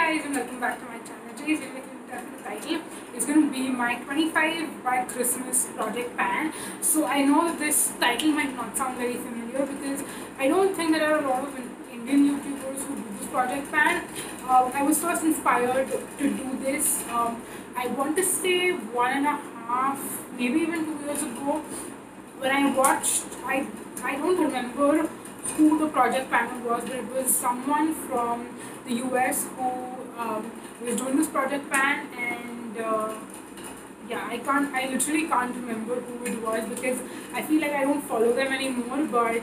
guys, and welcome back to my channel. Today's video, the title is going to be my 25 by Christmas project pan. So I know this title might not sound very familiar because I don't think there are a lot of Indian YouTubers who do this project pan. I was first inspired to do this. I want to say 1.5, maybe even 2 years ago, when I watched. I don't remember who the project panel was, but it was someone from the US who was doing this project pan, and yeah, I literally can't remember who it was because I feel like I don't follow them anymore, but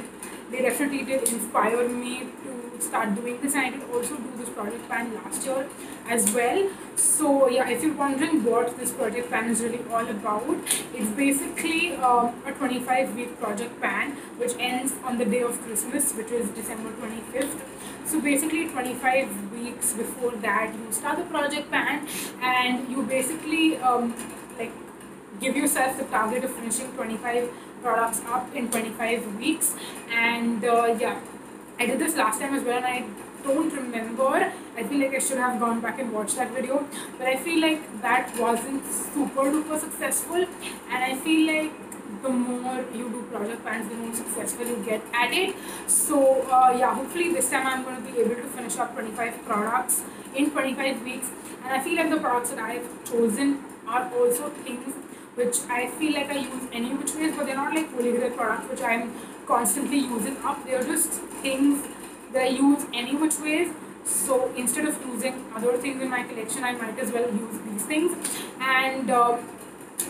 they definitely did inspire me to start doing this, and I did also do this project pan last year as well. So yeah, if you're wondering what this project pan is really all about, it's basically a 25-week project pan which ends on the day of Christmas, which is December 25th. So basically 25 weeks before that you start the project pan, and you basically like give yourself the target of finishing 25 products up in 25 weeks. And yeah, I did this last time as well, and I don't remember. I feel like I should have gone back and watched that video, but I feel like that wasn't super duper successful, and I feel like the more you do project pans, the more successful you get at it. So yeah, hopefully this time I'm going to be able to finish up 25 products in 25 weeks. And I feel like the products that I've chosen are also things which I feel like I use any which ways, but they're not like holy grail products which I'm constantly using up. They're just things that I use any which ways. So instead of using other things in my collection, I might as well use these things. And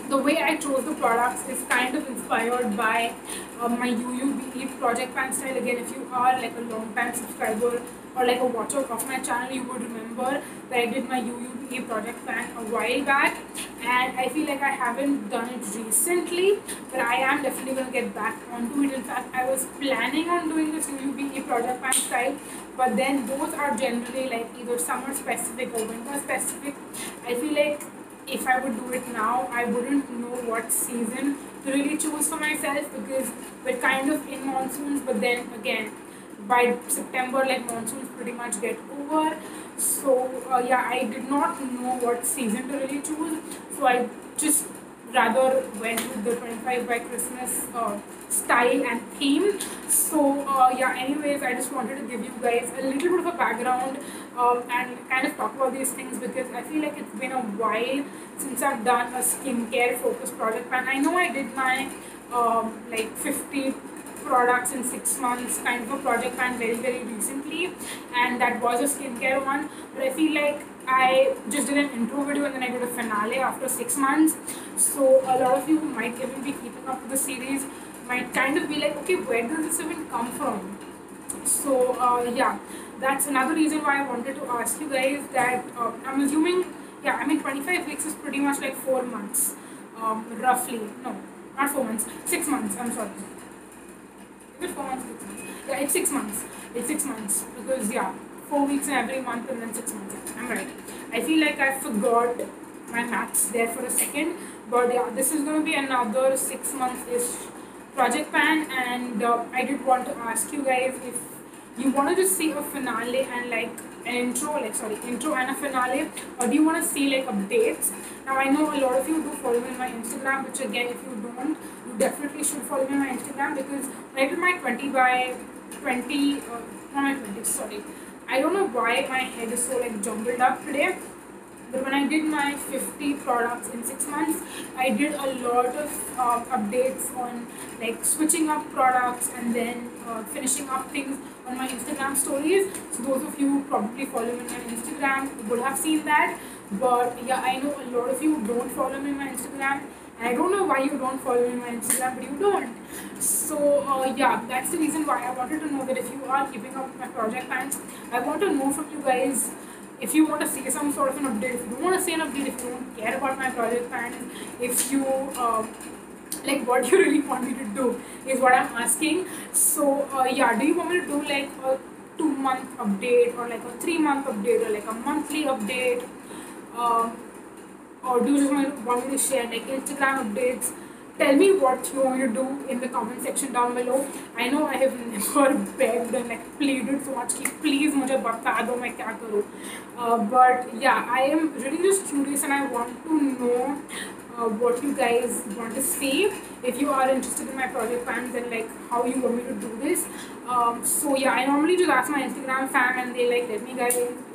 the way I chose the products is kind of inspired by my UUBE project pan style. Again, if you are like a long time subscriber or like a watcher of my channel, you would remember that I did my UUBE project pan a while back, and I feel like I haven't done it recently, but I am definitely going to get back onto it. In fact, I was planning on doing this UUBE project pan style, but then those are generally like either summer specific or winter specific. I feel like if I would do it now, I wouldn't know what season to really choose for myself, because we're kind of in monsoons, but then again by September, like, monsoons pretty much get over. So yeah, I did not know what season to really choose, so I just rather went with the 25 by Christmas style and theme. So yeah, anyways, I just wanted to give you guys a little bit of a background and kind of talk about these things, because I feel like it's been a while since I've done a skincare focused project pan. I know I did my like 50 products in 6 months kind of a project pan very recently, and that was a skincare one, but I feel like I just did an intro video and then I did a finale after 6 months. So a lot of you who might even be keeping up with the series might kind of be like, okay, where does this even come from? So yeah, that's another reason why I wanted to ask you guys that I'm assuming, yeah, I mean 25 weeks is pretty much like 4 months, roughly. No, not 4 months, 6 months, I'm sorry. Is it 4 months, 6 months? Yeah, it's 6 months. It's 6 months because, yeah, 4 weeks in every month and then 6 months. Yeah, I'm right. I feel like I forgot my maths there for a second, but yeah, this is going to be another 6 months-ish project pan, and I did want to ask you guys if you wanted to see a finale and like an intro, intro and a finale, or do you want to see like updates? Now I know a lot of you do follow me on my Instagram, which again, if you don't, you definitely should follow me on my Instagram, because when I did my 20 by 20, not my 20, sorry, I don't know why my head is so like jumbled up today. But when I did my 50 products in 6 months, I did a lot of updates on like switching up products and then finishing up things on my Instagram stories. So those of you who probably follow me on my Instagram would have seen that. But yeah, I know a lot of you don't follow me on my Instagram. And I don't know why you don't follow me on my Instagram, but you don't. So yeah, that's the reason why I wanted to know that if you are keeping up with my project plans, I want to know from you guys if you want to see some sort of an update, if you don't want to see an update, if you don't care about my project plans, if you like what you really want me to do is what I'm asking. So yeah, do you want me to do like a 2-month update, or like a 3-month update, or like a monthly update, or do you just want me to share like Instagram updates? tell me what you want me to do in the comment section down below. I know I have never begged and like pleaded so much कि please मुझे बता दो मैं क्या करूँ. But yeah, I am really just curious and I want to know what you guys want to see. If you are interested in my project plans and like how you want me to do this. So yeah, I normally just ask my Instagram fam and they like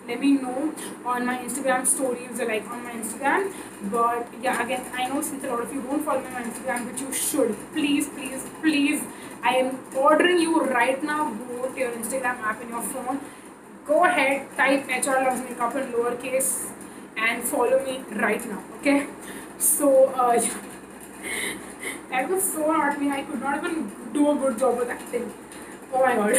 let me know on my Instagram stories or like on my Instagram. But yeah, again, I know since a lot of you don't follow me on Instagram, but you should. Please, please, please. I am ordering you right now. Go to your Instagram app in your phone. Go ahead, type HR Loves Makeup in lowercase and follow me right now. Okay. So yeah, that was so not me. I could not even do a good job with acting. Oh my god.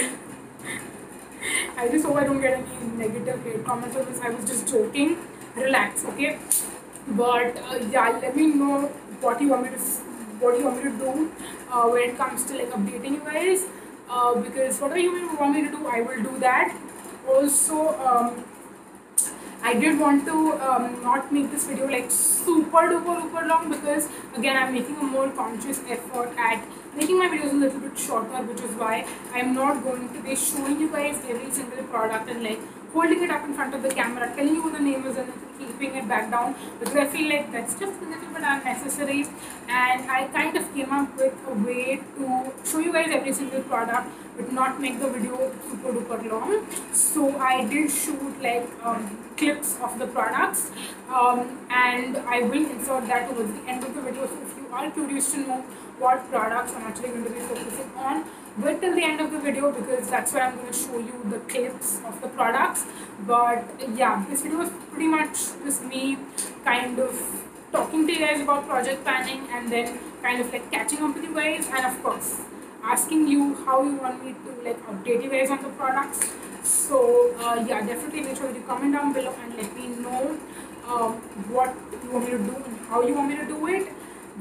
I just hope I don't get any negative hate comments on this. I was just joking. Relax, okay? But yeah, let me know what you want me to do when it comes to like updating you guys. Because whatever you want me to do, I will do that. Also, I did want to not make this video like super duper long because again I'm making a more conscious effort at making my videos a little bit shorter, which is why I'm not going to be showing you guys every single product and like holding it up in front of the camera, telling you what the name is and keeping it back down, because I feel like that's just a little bit unnecessary. And I kind of came up with a way to show you guys every single product but not make the video super duper long. So I did shoot like clips of the products and I will insert that towards the end of the video. So if you are curious to know what products I'm actually going to be focusing on, wait till the end of the video because that's where I'm going to show you the clips of the products. But yeah, this video is pretty much just me kind of talking to you guys about project planning and then kind of like catching up with you guys, and of course asking you how you want me to like update you guys on the products. So yeah, definitely make sure that you comment down below and let me know what you want me to do and how you want me to do it.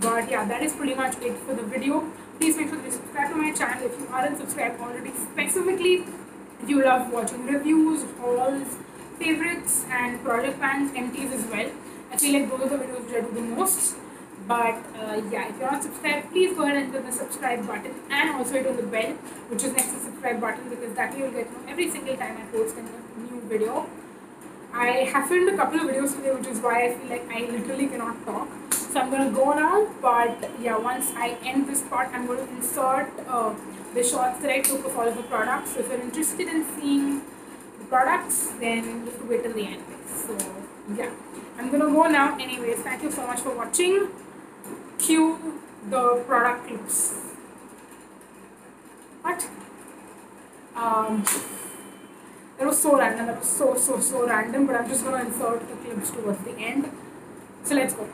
But yeah, that is pretty much it for the video. Please make sure that you subscribe to my channel if you aren't subscribed already. Specifically, if you love watching reviews, hauls, favorites, and project plans, empties as well. I feel like those are the videos which I do the most. But yeah, if you're not subscribed, please go ahead and hit the subscribe button and also hit on the bell, which is next to the subscribe button, because that way you'll get every single time I post a new video. I have filmed a couple of videos today, which is why I feel like I literally cannot talk. So I'm gonna go now. But yeah, once I end this part, I'm going to insert the shots that I took of all of the products. So if you're interested in seeing the products, then you have to wait till the end. So yeah, I'm gonna go now. Anyways, thank you so much for watching. Cue the product clips. What? That was so random. That was so random. But I'm just gonna insert the clips towards the end. So let's go.